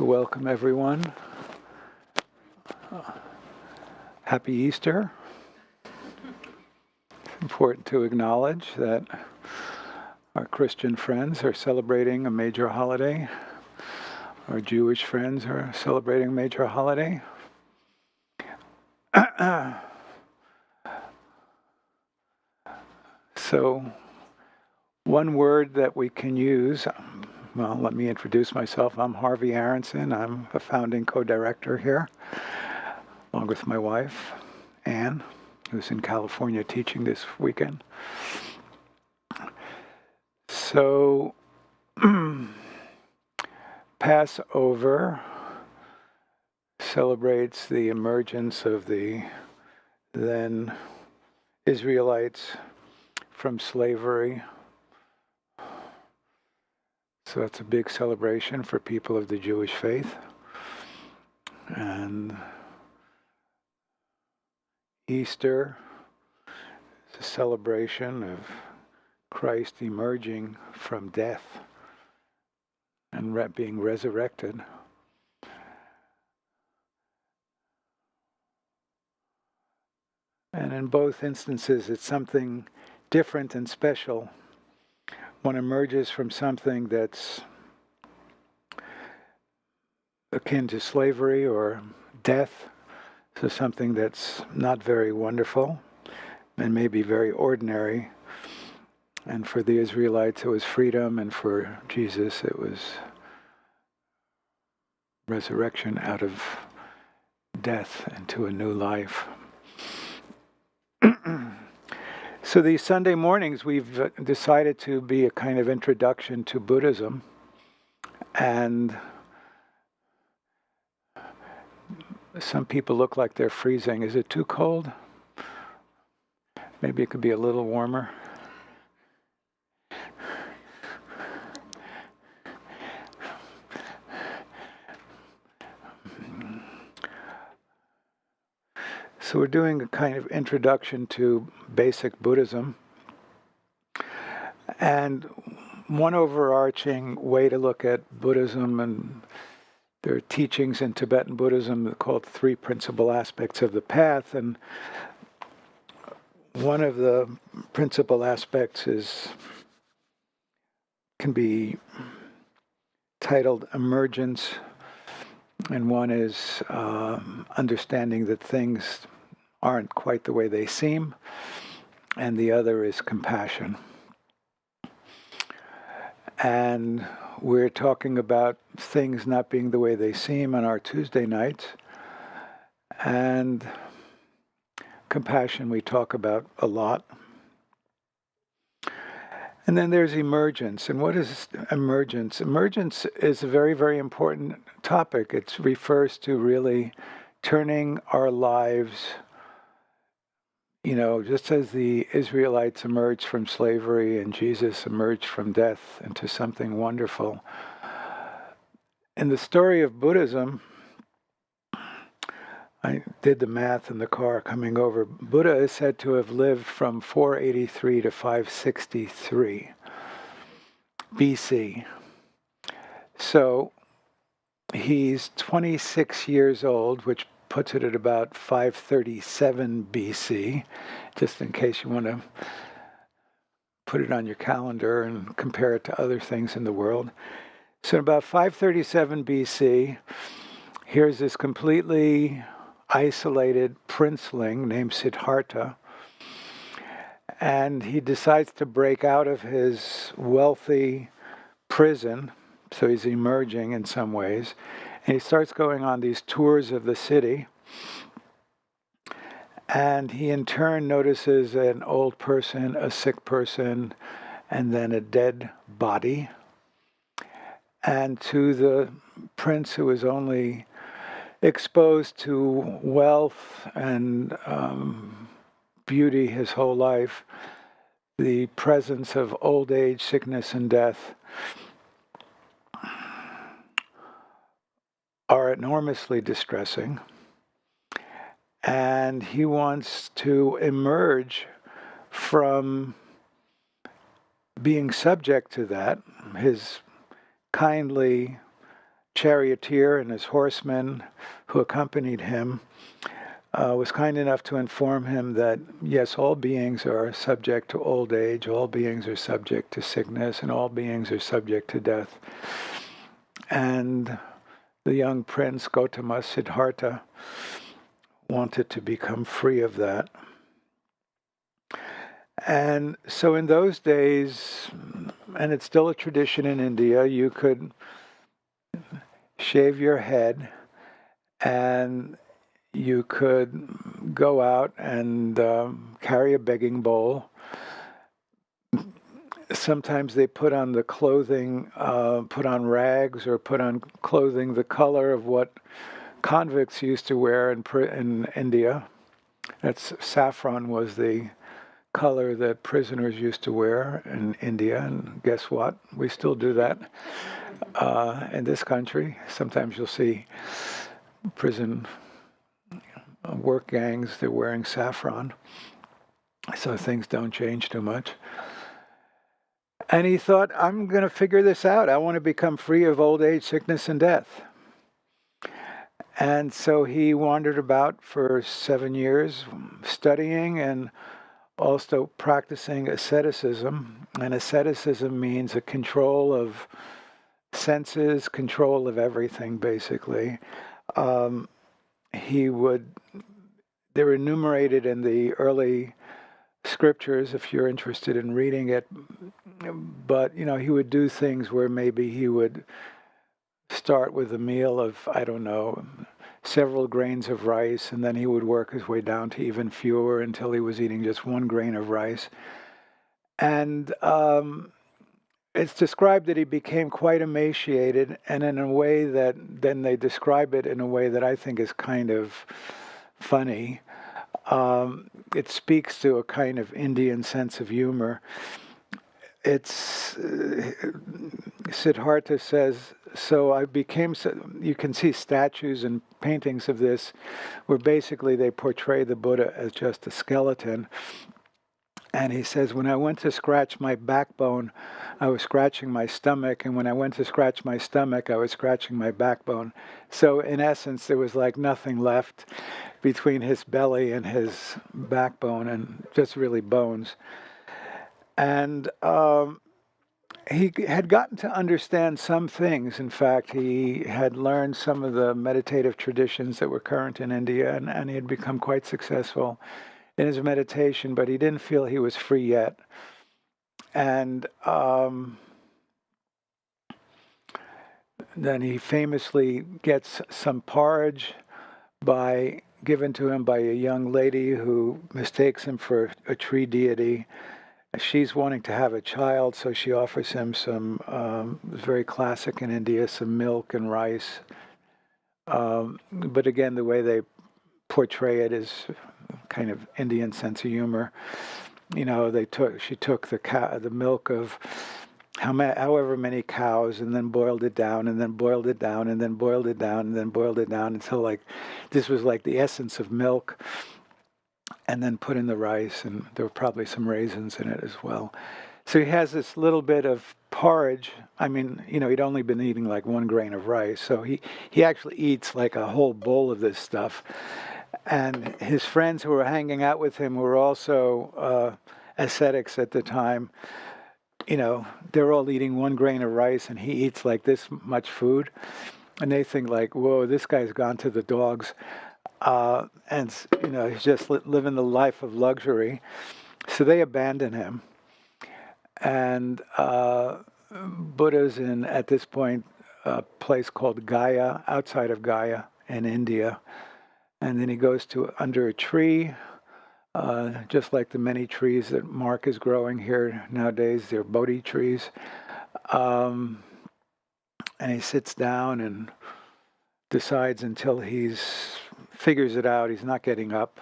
So welcome everyone. Happy Easter. It's important to acknowledge that our Christian friends are celebrating a major holiday. Our Jewish friends are celebrating a major holiday. So one word that we can use, well, let me introduce myself. I'm Harvey Aronson. I'm a founding co-director here, along with my wife, Anne, who's in California teaching this weekend. So, Passover celebrates the emergence of the then Israelites from slavery. So that's a big celebration for people of the Jewish faith. And Easter is a celebration of Christ emerging from death and being resurrected. And in both instances, it's something different and special. One emerges from something that's akin to slavery or death, so something that's not very wonderful and maybe very ordinary. And for the Israelites, it was freedom, and for Jesus, it was resurrection out of death into a new life. So these Sunday mornings, we've decided to be a kind of introduction to Buddhism. And some people look like they're freezing. Is it too cold? Maybe it could be a little warmer. So we're doing a kind of introduction to basic Buddhism. And one overarching way to look at Buddhism, and there are teachings in Tibetan Buddhism called three principal aspects of the path. And one of the principal aspects can be titled emergence, and one is understanding that things aren't quite the way they seem, and the other is compassion. And we're talking about things not being the way they seem on our Tuesday nights, and compassion we talk about a lot. And then there's emergence. And what is emergence? Emergence is a very, very important topic. It refers to really turning our lives, just as the Israelites emerged from slavery and Jesus emerged from death into something wonderful. In the story of Buddhism, I did the math in the car coming over. Buddha is said to have lived from 483 to 563 BC. So he's 26 years old, which puts it at about 537 BC, just in case you want to put it on your calendar and compare it to other things in the world. So about 537 BC, here's this completely isolated princeling named Siddhartha, and he decides to break out of his wealthy prison, so he's emerging in some ways, and he starts going on these tours of the city, and he in turn notices an old person, a sick person, and then a dead body. And to the prince, who is only exposed to wealth and beauty his whole life, the presence of old age, sickness, and death are enormously distressing. And he wants to emerge from being subject to that. His kindly charioteer and his horsemen who accompanied him was kind enough to inform him that, yes, all beings are subject to old age, all beings are subject to sickness, and all beings are subject to death. And the young prince, Gautama Siddhartha, wanted to become free of that. And so in those days, and it's still a tradition in India, you could shave your head and you could go out and carry a begging bowl. Sometimes they put on the clothing, put on rags or put on clothing the color of what convicts used to wear in India. That's saffron was the color that prisoners used to wear in India, and guess what? We still do that in this country. Sometimes you'll see prison work gangs, they're wearing saffron, so things don't change too much. And he thought, I'm going to figure this out. I want to become free of old age, sickness, and death. And so he wandered about for 7 years studying and also practicing asceticism. And asceticism means a control of senses, control of everything, basically. They're enumerated in the early scriptures if you're interested in reading it. But, he would do things where maybe he would start with a meal of, I don't know, several grains of rice, and then he would work his way down to even fewer until he was eating just 1 grain of rice. And it's described that he became quite emaciated, and in a way that, then they describe it in a way that I think is kind of funny. It speaks to a kind of Indian sense of humor. Siddhartha says, so I became, you can see statues and paintings of this where basically they portray the Buddha as just a skeleton. And he says, when I went to scratch my backbone, I was scratching my stomach. And when I went to scratch my stomach, I was scratching my backbone. So in essence, there was like nothing left between his belly and his backbone, and just really bones. And he had gotten to understand some things. In fact, he had learned some of the meditative traditions that were current in India, and he had become quite successful in his meditation, but he didn't feel he was free yet. And then he famously gets some porridge given to him by a young lady who mistakes him for a tree deity. She's wanting to have a child, so she offers him some, very classic in India, some milk and rice. But again, the way they portray it is kind of Indian sense of humor. She took the milk of however many cows, and then boiled it down, and then boiled it down, and then boiled it down, and then boiled it down until this was like the essence of milk. And then put in the rice, and there were probably some raisins in it as well. So he has this little bit of porridge. I mean, he'd only been eating like 1 grain of rice, so he actually eats like a whole bowl of this stuff. And his friends who were hanging out with him were also ascetics at the time. They're all eating 1 grain of rice, and he eats like this much food. And they think like, whoa, this guy's gone to the dogs. And he's just living the life of luxury. So they abandon him. And Buddha's at this point, a place called Gaya, outside of Gaya in India. And then he goes under a tree, just like the many trees that Mark is growing here nowadays. They're Bodhi trees. And he sits down and decides until figures it out, he's not getting up.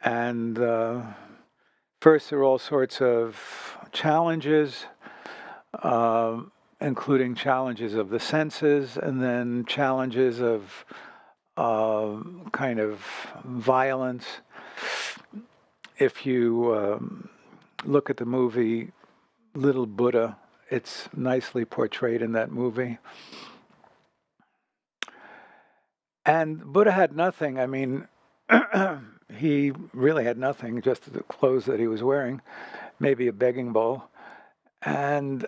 And first there are all sorts of challenges, including challenges of the senses, and then challenges of kind of violence. If you look at the movie Little Buddha, it's nicely portrayed in that movie. And Buddha had nothing. I mean, he really had nothing, just the clothes that he was wearing, maybe a begging bowl. And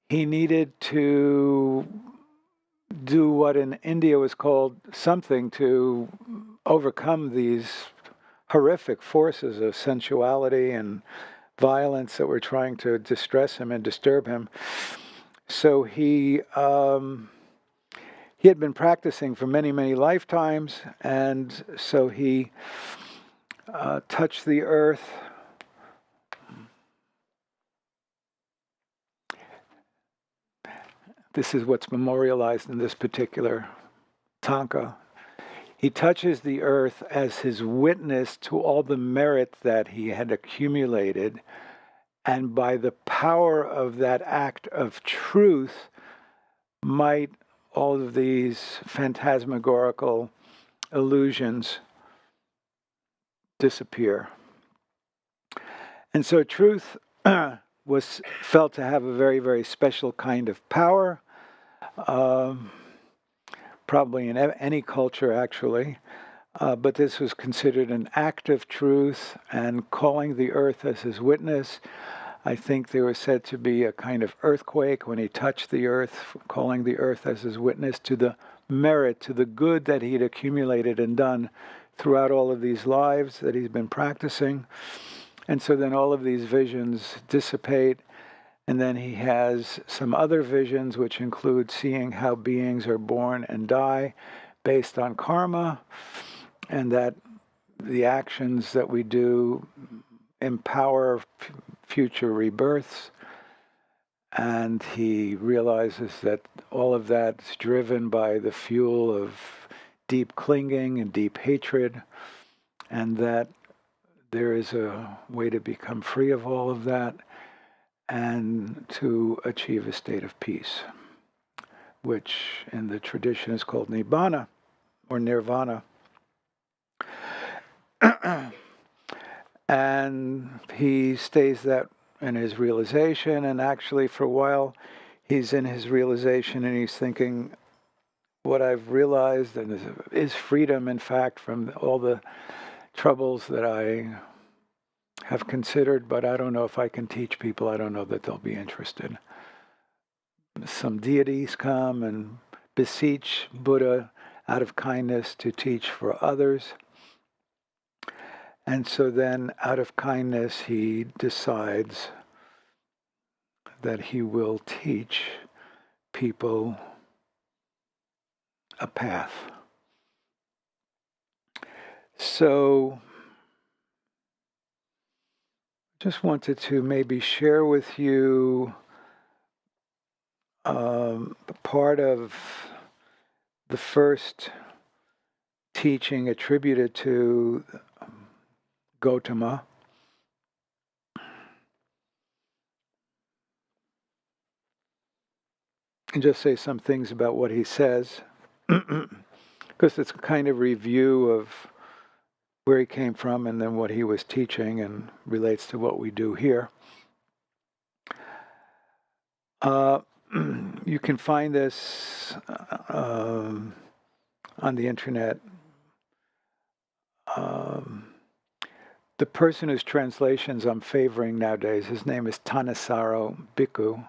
he needed to do what in India was called something to overcome these horrific forces of sensuality and violence that were trying to distress him and disturb him. So he had been practicing for many, many lifetimes, and so he touched the earth. This is what's memorialized in this particular tanka. He touches the earth as his witness to all the merit that he had accumulated, and by the power of that act of truth might all of these phantasmagorical illusions disappear. And so truth was felt to have a very, very special kind of power, probably in any culture actually, but this was considered an act of truth, and calling the earth as his witness. I think there was said to be a kind of earthquake when he touched the earth, calling the earth as his witness to the merit, to the good that he had accumulated and done throughout all of these lives that he's been practicing. And so then all of these visions dissipate, and then he has some other visions which include seeing how beings are born and die based on karma, and that the actions that we do empower future rebirths. And he realizes that all of that's driven by the fuel of deep clinging and deep hatred, and that there is a way to become free of all of that and to achieve a state of peace, which in the tradition is called nibbana or nirvana. And he stays that in his realization, and actually for a while he's in his realization and he's thinking, what I've realized and is freedom, in fact, from all the troubles that I have considered, but I don't know if I can teach people. I don't know that they'll be interested. Some deities come and beseech Buddha out of kindness to teach for others. And so then, out of kindness, he decides that he will teach people a path. So, just wanted to maybe share with you part of the first teaching attributed to Gautama. And just say some things about what he says, because it's a kind of review of where he came from and then what he was teaching, and relates to what we do here. You can find this on the internet. The person whose translations I'm favoring nowadays, his name is Thanissaro Bhikkhu.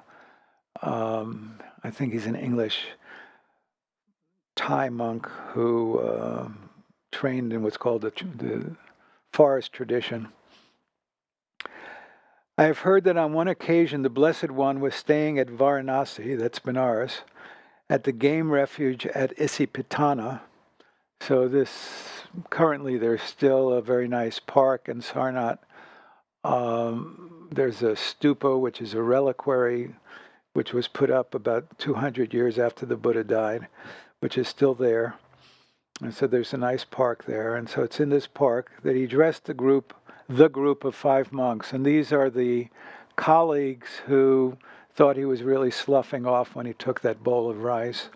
I think he's an English Thai monk who trained in what's called the forest tradition. I have heard that on one occasion the Blessed One was staying at Varanasi, that's Benares, at the game refuge at Isipatana. So currently there's still a very nice park in Sarnath. There's a stupa, which is a reliquary, which was put up about 200 years after the Buddha died, which is still there. And so there's a nice park there. And so it's in this park that he addressed the group of 5 monks. And these are the colleagues who thought he was really sloughing off when he took that bowl of rice.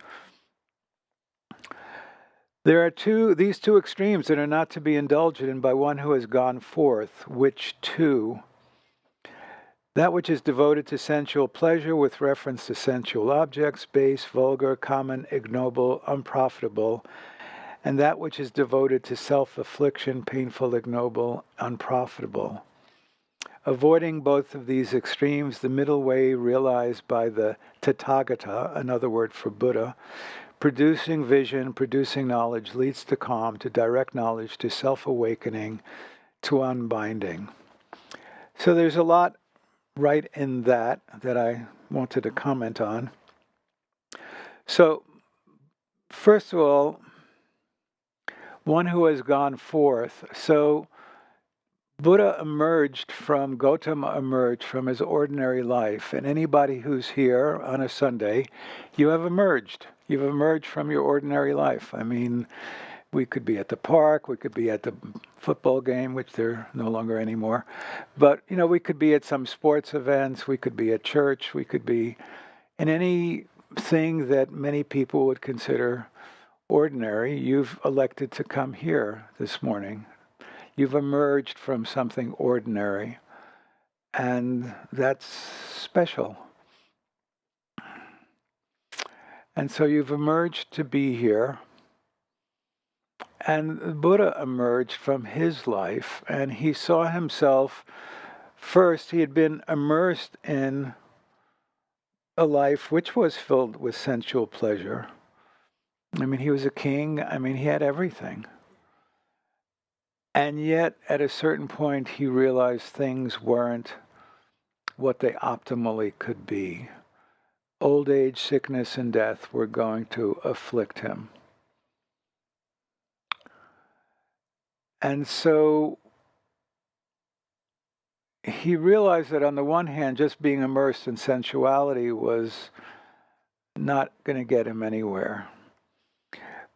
There are these two extremes that are not to be indulged in by one who has gone forth. Which two? That which is devoted to sensual pleasure with reference to sensual objects, base, vulgar, common, ignoble, unprofitable, and that which is devoted to self-affliction, painful, ignoble, unprofitable. Avoiding both of these extremes, the middle way realized by the Tathagata, another word for Buddha, producing vision, producing knowledge, leads to calm, to direct knowledge, to self-awakening, to unbinding. So there's a lot right in that I wanted to comment on. So, first of all, one who has gone forth. So, Buddha emerged from, Gautama emerged from his ordinary life. And anybody who's here on a Sunday, you have emerged. You've emerged from your ordinary life. I mean, we could be at the park, we could be at the football game, which they're no longer anymore. But, we could be at some sports events, we could be at church, we could be in anything that many people would consider ordinary. You've elected to come here this morning. You've emerged from something ordinary, and that's special. And so you've emerged to be here. And Buddha emerged from his life, and he saw himself, first, he had been immersed in a life which was filled with sensual pleasure. I mean, he was a king. I mean, he had everything. And yet, at a certain point, he realized things weren't what they optimally could be. Old age, sickness, and death were going to afflict him. And so he realized that on the one hand, just being immersed in sensuality was not going to get him anywhere.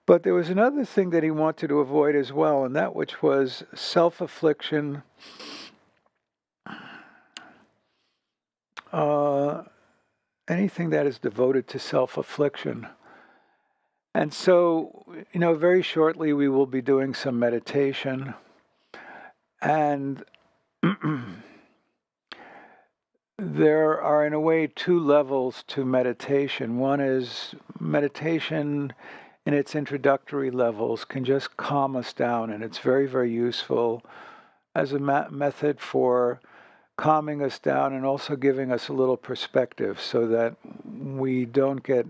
But there was another thing that he wanted to avoid as well, and that which was self-affliction, anything that is devoted to self-affliction. And so, very shortly we will be doing some meditation. And there are, in a way, two levels to meditation. One is meditation in its introductory levels can just calm us down, and it's very, very useful as a method for calming us down and also giving us a little perspective so that we don't get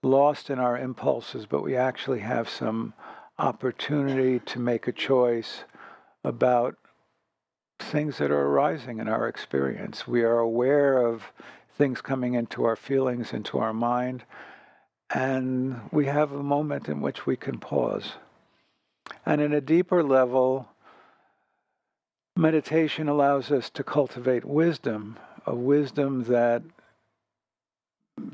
lost in our impulses, but we actually have some opportunity to make a choice about things that are arising in our experience. We are aware of things coming into our feelings, into our mind, and we have a moment in which we can pause. And in a deeper level, meditation allows us to cultivate wisdom, a wisdom that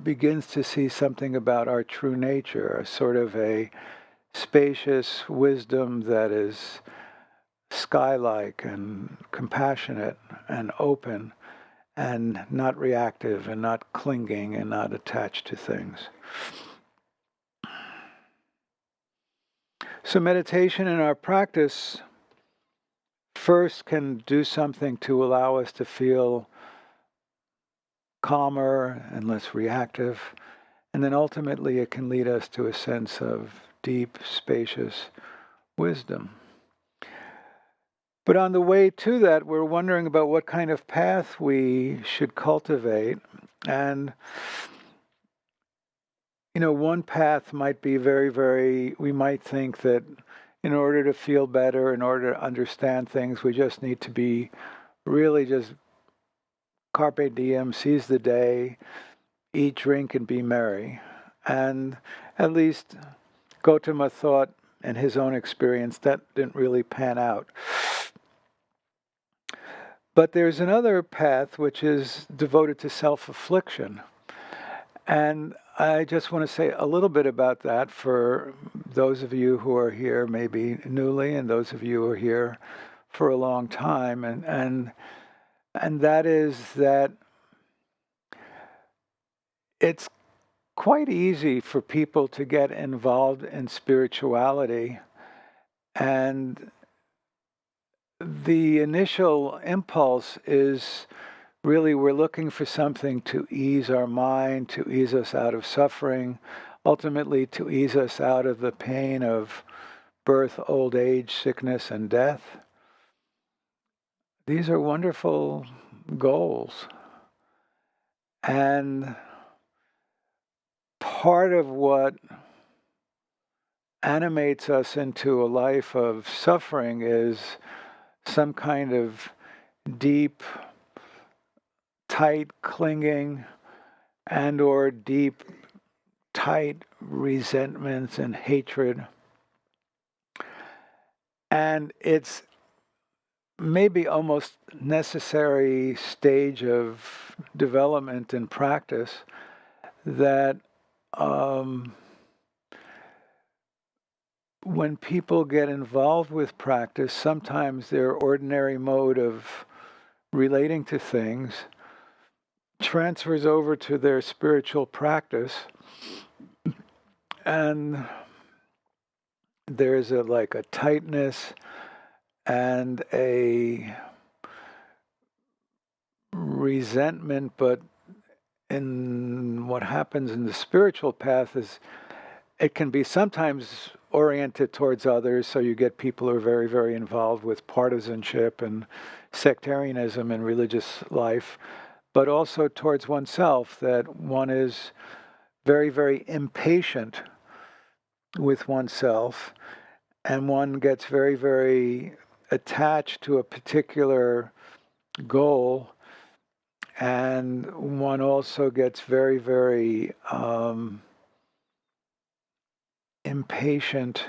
begins to see something about our true nature, a sort of a spacious wisdom that is sky-like and compassionate and open and not reactive and not clinging and not attached to things. So meditation in our practice first can do something to allow us to feel calmer and less reactive, and then ultimately it can lead us to a sense of deep, spacious wisdom. But on the way to that, we're wondering about what kind of path we should cultivate. And, one path might be we might think that in order to feel better, in order to understand things, we just need to be really just carpe diem, seize the day, eat, drink, and be merry. And at least Gautama thought in his own experience that didn't really pan out. But there's another path which is devoted to self-affliction. And I just want to say a little bit about that for those of you who are here maybe newly and those of you who are here for a long time. And that is that it's quite easy for people to get involved in spirituality, and the initial impulse is really we're looking for something to ease our mind, to ease us out of suffering, ultimately to ease us out of the pain of birth, old age, sickness, and death. These are wonderful goals. And part of what animates us into a life of suffering is some kind of deep, tight clinging and or deep, tight resentments and hatred. And it's maybe almost necessary stage of development and practice that when people get involved with practice, sometimes their ordinary mode of relating to things transfers over to their spiritual practice, and there's like a tightness and a resentment, but in what happens in the spiritual path is it can be sometimes oriented towards others, so you get people who are very, very involved with partisanship and sectarianism in religious life, but also towards oneself, that one is very, very impatient with oneself, and one gets very, very attached to a particular goal, and one also gets very, very impatient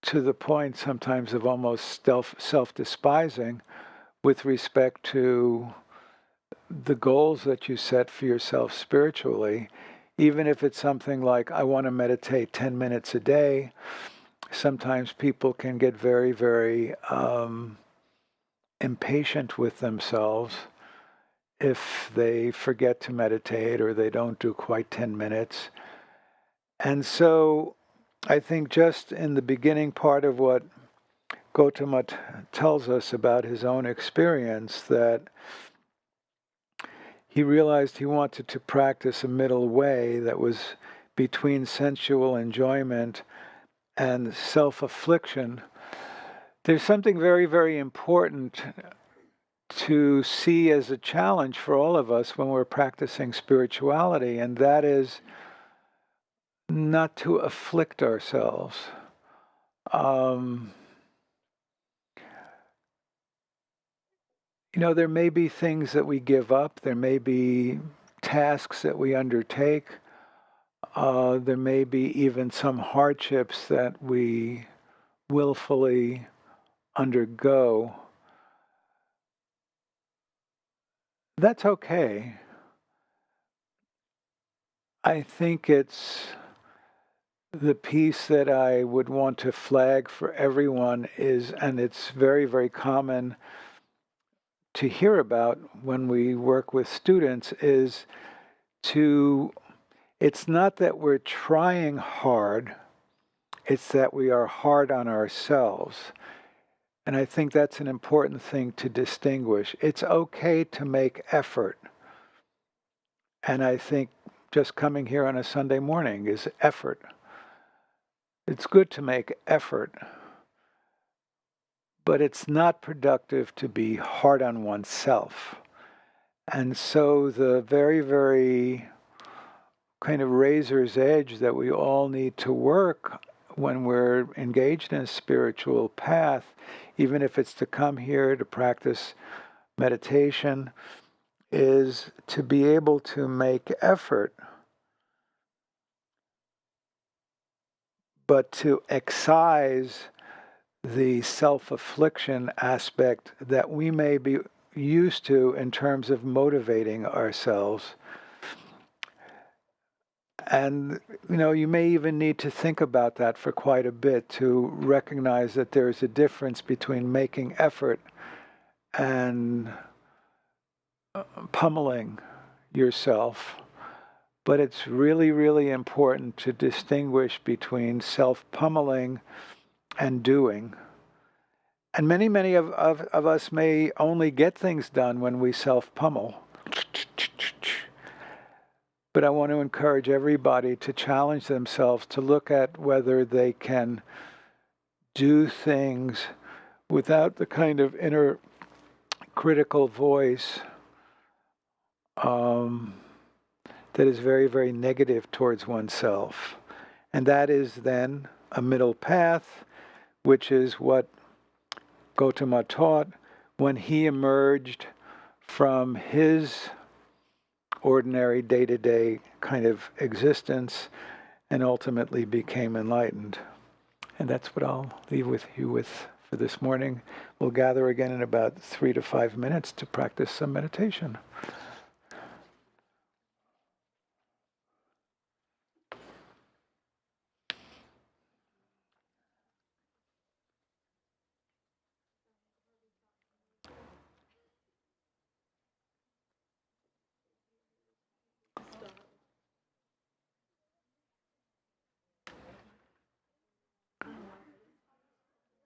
to the point sometimes of almost self-despising with respect to the goals that you set for yourself spiritually. Even if it's something like, I want to meditate 10 minutes a day, sometimes people can get very, very impatient with themselves if they forget to meditate or they don't do quite 10 minutes. And so I think just in the beginning part of what Gautama tells us about his own experience, that he realized he wanted to practice a middle way that was between sensual enjoyment and self-affliction. There's something very, very important to see as a challenge for all of us when we're practicing spirituality, and that is not to afflict ourselves. There may be things that we give up, there may be tasks that we undertake, there may be even some hardships that we willfully undergo. That's okay. I think it's the piece that I would want to flag for everyone is, and it's very, very common to hear about when we work with students, is it's not that we're trying hard, it's that we are hard on ourselves. And I think that's an important thing to distinguish. It's okay to make effort. And I think just coming here on a Sunday morning is effort. It's good to make effort, but it's not productive to be hard on oneself. And so the very, very kind of razor's edge that we all need to work when we're engaged in a spiritual path, even if it's to come here to practice meditation, is to be able to make effort, but to excise the self-affliction aspect that we may be used to in terms of motivating ourselves. And, you may even need to think about that for quite a bit to recognize that there's a difference between making effort and pummeling yourself. But it's really, really important to distinguish between self-pummeling and doing. And many of us may only get things done when we self-pummel. But I want to encourage everybody to challenge themselves to look at whether they can do things without the kind of inner critical voice that is very, very negative towards oneself. And that is then a middle path, which is what Gautama taught when he emerged from his ordinary day-to-day kind of existence and ultimately became enlightened. And that's what I'll leave with you with for this morning. We'll gather again in about 3 to 5 minutes to practice some meditation.